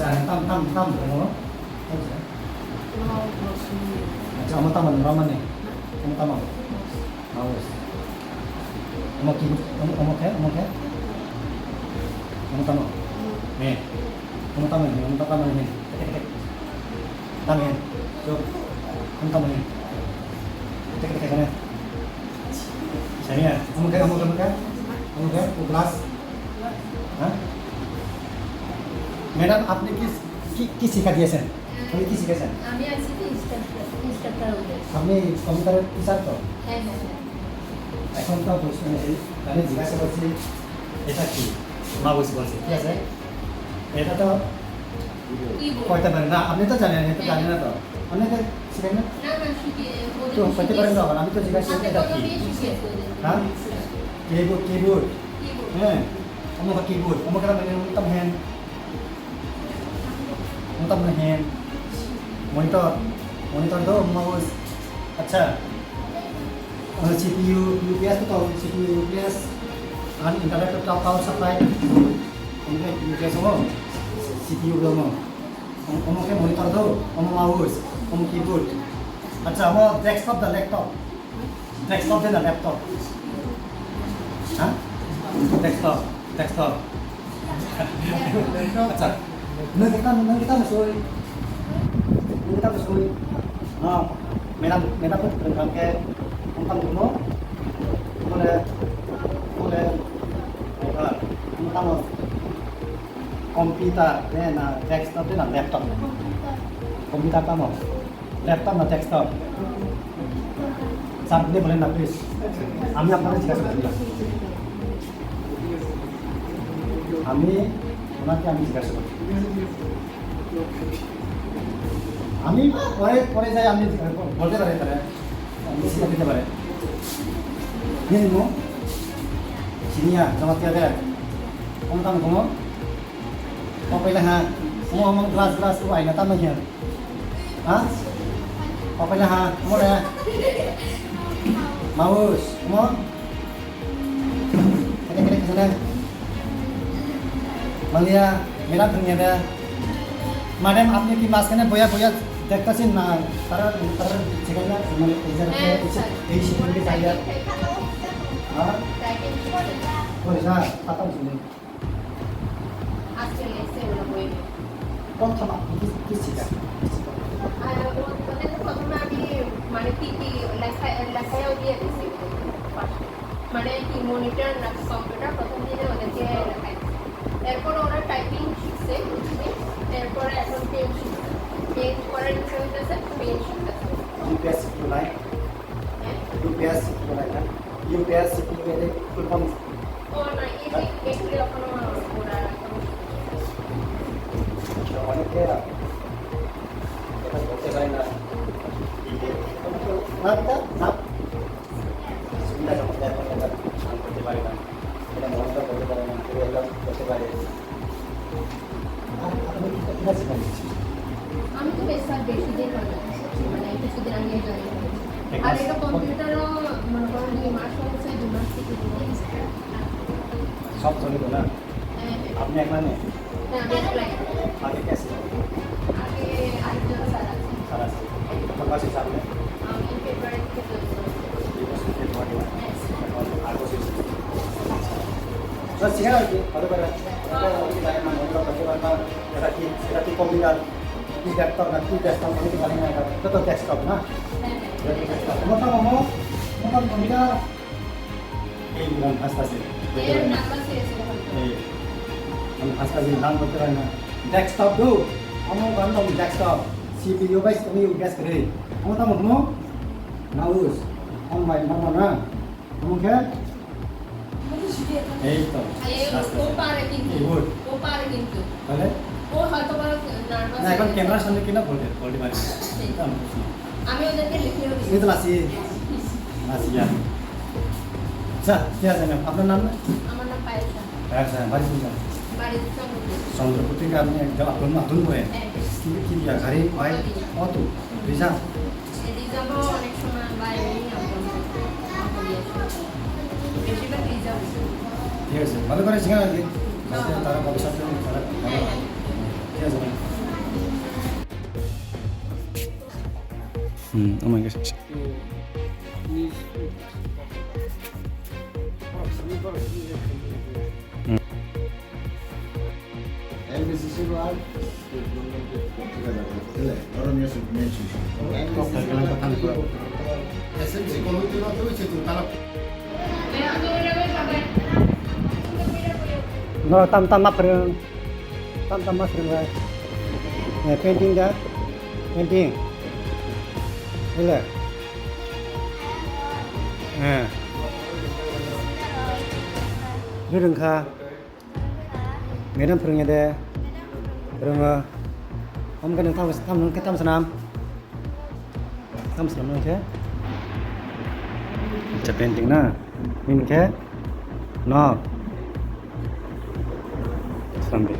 আচ্ছা tam ano? Ano siya? Acha amo tam ano raman eh. Amo tam. Mouse. Amo ki amo kaya? Amo tam. Ne. Amo tam ni, amo tam ni. Tam ni. So, amo tam ni. Tek kana. Saya, amo kaya? वो glass हाँ madam आपने किस सिखा दिया sir हमें किस सिखा sir আমি আছি ইনস্ট্রাক্টর হতে আপনি কম্পিউটারের টিচার তো হ্যাঁ এখন তো প্রশ্ন তাহলে জিজ্ঞাসা করছি এটা কি মা বসে বলছে ঠিক আছে এটা তো কয়টা পারেন না আপনি তো জানেন এটা জানেন না তো আপনি তো শিখেন না না না শিখে তো কয়টা পারেন তো আমি তো জিজ্ঞাসা করছি এটা কি হ্যাঁ keyboard eh kamu ke keyboard kamu kena main untam hand monitor tuh mouse अच्छा CPU UPS tuh tahu CPU UPS kan internet tuh power supply kamu UPS semua CPU kamu ke monitor tuh kamu mouse kamu keyboard अच्छा mau desktop dan laptop dan laptop Hah? Desktop. अच्छा नंग kita masuk. Nah, merah tuh program ke tentang kuno. Boleh tentang komputer, nah desktop dan laptop. Komputer kamu, laptop dan desktop. Saat ini boleh nak please. Kami আপনাদের জিজ্ঞাসা করছিলাম আমি জিজ্ঞাসা করছি আমি পরে যাই আপনি বলতে পারেন তারা শিক্ষা দিতে পারে ini mo siniya sama tiada kamu tahu kamu apa lah ha kamu ngomong gelas tu ay nata mahir ha apa lah ha kamu dah mouse kamu kena ke sana Mallya मेरा दुनिया मैडम आपने की मास्क ने बोया देखता सी ना तर chicken মানে এই শিখতে चाहिए हां পয়সা পাতা শুনে আজকে লেসে ওলা বই প্রথম কি শিখা আর ওদের প্রথমে আমি মানে কি লেখাও দিয়ে দিছি মানে কি মনিটর না কম্পিউটার প্রথম দিনে ওদেরকে লেখাই এরপর ওরা টাইপিং শিখছে এরপরে এখন পেজ করার ইচ্ছা হইতেছে page শিখতেছে UPS mulai UPS mulai kan UPS itu ada full form ও না এগুলো এখনো ওরা অনেকে এটা বলতে পারে না না সুবিধা সমস্যা করতে পারে না এটা মনটা করতে পারে না এগুলো করতে পারে আমি তো বেশি দিন মানে কিছুদিন আগে জয়েন করেছি আর এটা কম্পিউটারও মনে করেন 2 মাস হয়েছে 2 মাস থেকে সব চলিব না আপনি একলা নেই আমি অ্যাপ্লাই আগে कैसे আগে আরেকজন স্যার আছে सारा तो बस हिसाब में আমি ফেব্রুয়ারি থেকে So siya lagi, kalau berarti kita memang untuk bagaimana kita komputer di laptop nanti desktop ini kita lihat betul desktop nah. Jadi desktop. Mau komputer ini bukan pasti. এর নাম্বার শেষ হয়ে Ini pasti নাম বলতে পারি না desktop do kamu kan tahu desktop CPU base kami ugas kere kamu tahu kamu mouse kamu main mana kamu kan এই তো ও পারে কিন্তু কিবোর্ড ও পারে কিন্তু তাহলে ও হয়তো বড় নার্ভাস না এখন ক্যামেরার সামনে কিনা বলতে পারি আমি ওদেরকে লিখেও দিই ini tuh masih ya আচ্ছা ঠিক আছে ম্যাম আপনার নাম না আমার নাম পায়েলশা আচ্ছা বাড়ি শুনছেন বাড়িতে চন্দ্রপুর চন্দ্রপুর থেকে আপনি একদম আপনার নতুন হয়ে কি গাড়ি হয় কত রিজার্ভ রিজার্ভও অনেক সময় বাইরে নিয়ে বেশিরভাগ রিজার্ভ ঠিক আছে ভালো করে শেখা আর কি তারা ভবিষ্যতে তারা ঠিক আছে Oh my gosh. So these MBCC로 할 여러 명씩 내주시고 SMC 거기도 또 이제 또 달라 No, tam mushroom. Tam mushroom right. Painting that. Painting. Ile. Rừng kha. Mấy năm phường nhà đây. Rừng ông cái đường thăm cái thăm Nam. Thăm Nam nữa chứ. Chụp painting na. Min ke. No. Sampai.